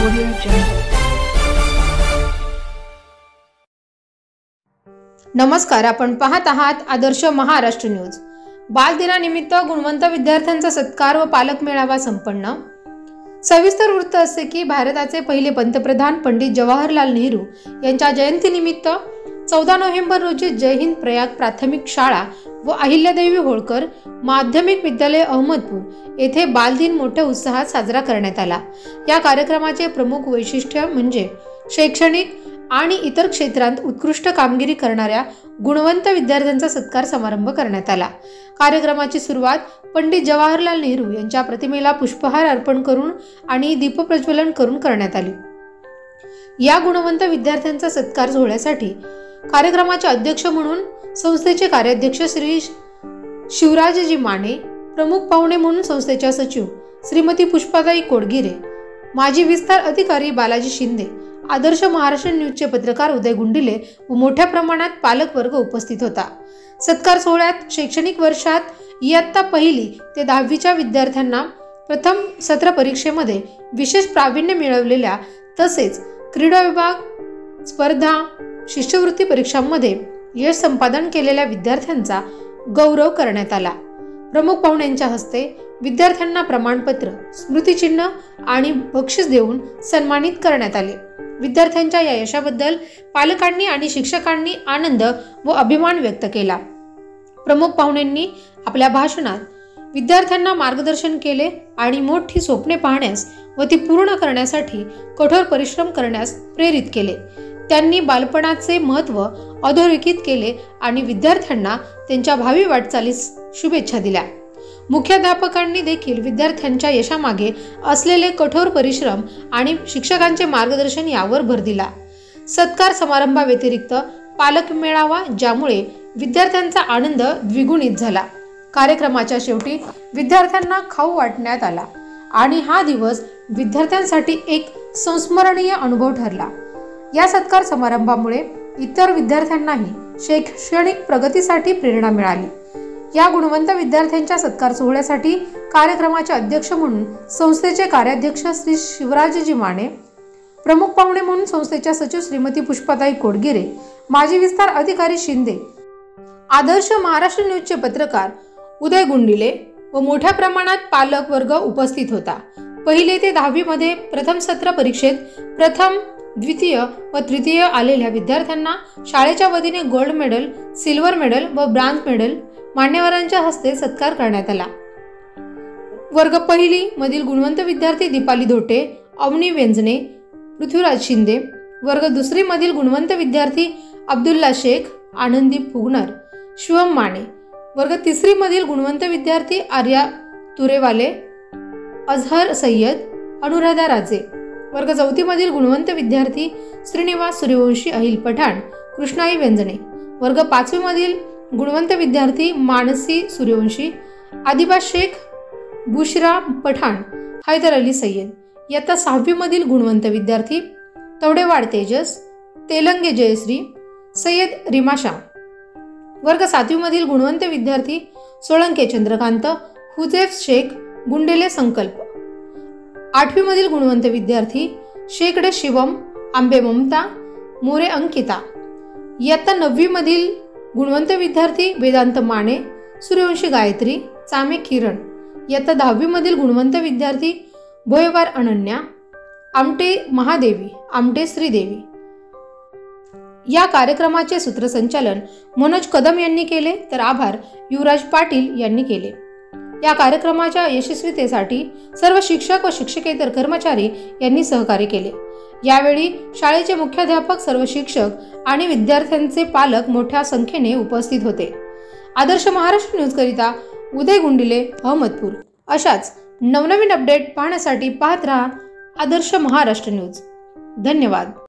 Audio Jungle. नमस्कार, आपण पाहत आहात आदर्श महाराष्ट्र न्यूज। बालदिनानिमित्त गुणवंत विद्यार्थ्यांचा सत्कार व पालक मेळावा संपन्न। सविस्तर वृत्त असे की भारताचे पहिले पंतप्रधान पंडित जवाहरलाल नेहरू यांच्या जयंतीनिमित्त 14 नोव्हेंबर रोजी जय हिंद प्रयाग प्राथमिक शाळा व अहिल्यादेवी होळकर माध्यमिक विद्यालय अहमदपूर येथे बालदिन मोठ्या उत्साहात साजरा करण्यात आला। या कार्यक्रमाचे प्रमुख वैशिष्ट्य म्हणजे शैक्षणिक आणि इतर क्षेत्रात उत्कृष्ट कामगिरी करणाऱ्या गुणवंत विद्यार्थ्यांचा सत्कार समारंभ करण्यात आला। कार्यक्रमाची सुरुवात पंडित जवाहरलाल नेहरू यांच्या प्रतिमेला पुष्पहार अर्पण करून आणि दीपप्रज्वलन करून करण्यात आली। या गुणवंत विद्यार्थ्यांचा सत्कार सोहळ्यासाठी कार्यक्रमाचे अध्यक्ष म्हणून संस्थेचे कार्याध्यक्ष श्री शिवराजजी माने, प्रमुख पाहुणे म्हणून संस्थेच्या सचिव श्रीमती पुष्पाताई कोडगिरे, माजी विस्तार अधिकारी बालाजी शिंदे, आदर्श महाराष्ट्र न्यूजचे पत्रकार उदय गुंडिले व मोठ्या प्रमाणात पालक वर्ग उपस्थित होता। सत्कार सोहळ्यात शैक्षणिक वर्षात इयत्ता 1ली ते 10वीच्या विद्यार्थ्यांना प्रथम सत्र परीक्षेमध्ये विशेष प्रावीण्य मिळवलेल्या तसेच क्रीडा विभाग स्पर्धा शिष्यवृत्ती परीक्षांमध्ये यश संपादन केलेल्या विद्यार्थ्यांचा गौरव करण्यात आला। प्रमुख पाहुण्यांच्या हस्ते विद्यार्थ्यांना प्रमाणपत्र, स्मृतिचिन्ह आणि बक्षीस देऊन सन्मानित करण्यात आले। विद्यार्थ्यांच्या या यशाबद्दल पालकांनी आणि शिक्षकांनी आनंद व अभिमान व्यक्त केला। प्रमुख पाहुण्यांनी आपल्या भाषणात विद्यार्थ्यांना मार्गदर्शन केले आणि मोठी स्वप्ने पाहण्यास व ती पूर्ण करण्यासाठी कठोर परिश्रम करण्यास प्रेरित केले। त्यांनी बालपणाचे महत्त्व अधोरेखित केले आणि विद्यार्थ्यांना त्यांच्या भावी वाटचालीस शुभेच्छा दिल्या। मुख्याध्यापकांनी देखील विद्यार्थ्यांच्या यशामागे असलेले कठोर परिश्रम आणि शिक्षकांचे मार्गदर्शन यावर भर दिला। सत्कार समारंभाव्यतिरिक्त पालक मेळावा, ज्यामुळे विद्यार्थ्यांचा आनंद द्विगुणित झाला। कार्यक्रमाच्या शेवटी विद्यार्थ्यांना खाऊ वाटण्यात आला आणि हा दिवस विद्यार्थ्यांसाठी एक संस्मरणीय अनुभव ठरला। या सत्कार समारंभामुळे इतर विद्यार्थ्यांनाही शैक्षणिक प्रगतीसाठी प्रेरणा मिळाली। या गुणवंत विद्यार्थ्यांच्या सत्कार सोहळ्यासाठी कार्यक्रमाचे अध्यक्ष म्हणून संस्थेचे कार्याध्यक्ष श्री शिवराजजी माने, प्रमुख पाहुणे म्हणून संस्थेच्या सचिव श्रीमती पुष्पाताई कोडगिरे, माजी विस्तार अधिकारी शिंदे, आदर्श महाराष्ट्र न्यूजचे पत्रकार उदय गुंडिले व मोठ्या प्रमाणात पालक वर्ग उपस्थित होता। 1ली ते 10वी मध्ये प्रथम सत्र परीक्षेत प्रथम, द्वितीय व तृतीय आलेल्या विद्यार्थ्यांना शाळेच्या वतीने गोल्ड मेडल, सिल्वर मेडल व ब्रॉन्झ मेडल मान्यवरांच्या हस्ते सत्कार करण्यात आला। वर्ग 1ली मधील गुणवंत विद्यार्थी दीपाली धोटे, अवनी व्यंजने, पृथ्वीराज शिंदे, वर्ग 2री मधील गुणवंत विद्यार्थी अब्दुल्ला शेख, आनंदी फुगनर, शिवम माने, वर्ग 3री मधील गुणवंत विद्यार्थी आर्या तुरेवाले, अझहर सय्यद, अनुराधा राजे, वर्ग 4 मधील गुणवंत विद्यार्थी श्रीनिवास सूर्यवंशी, अहिल पठाण, कृष्णाई व्यंजने, वर्ग 5वी मधील गुणवंत विद्यार्थी मानसी सूर्यवंशी, आदिबा शेख, बुशरा पठाण, हैदर अली सय्यद, इयत्ता 6वी मधील गुणवंत विद्यार्थी तवडेवाड तेजस, तेलंगे जयश्री, सय्यद रिमाशा, वर्ग 7वी मधील गुणवंत विद्यार्थी सोळंके चंद्रकांत, हुजेफ शेख, गुंडेले संकल्प, 8वी मधील गुणवंत विद्यार्थी शेकडे शिवम, आंबे ममता, मोरे अंकिता, इयत्ता 9वी मधील गुणवंत विद्यार्थी वेदांत माने, सूर्यवंशी गायत्री, चामे किरण, इयत्ता 10वी मधील गुणवंत विद्यार्थी भोयवार अनन्या, आमटे महादेवी, आमटे श्रीदेवी। या कार्यक्रमाचे सूत्रसंचालन मनोज कदम यांनी केले तर आभार युवराज पाटील यांनी केले। या कार्यक्रमाच्या यशस्वीतेसाठी सर्व शिक्षक व शिक्षकेतर कर्मचारी यांनी सहकार्य केले। यावेळी शाळेचे मुख्याध्यापक, सर्व शिक्षक आणि विद्यार्थ्यांचे पालक मोठ्या संख्येने उपस्थित होते। आदर्श महाराष्ट्र न्यूज करिता उदय गुंडिले, अहमदपूर। अशाच नवनवीन अपडेट पाहण्यासाठी पाहत रहा आदर्श महाराष्ट्र न्यूज। धन्यवाद।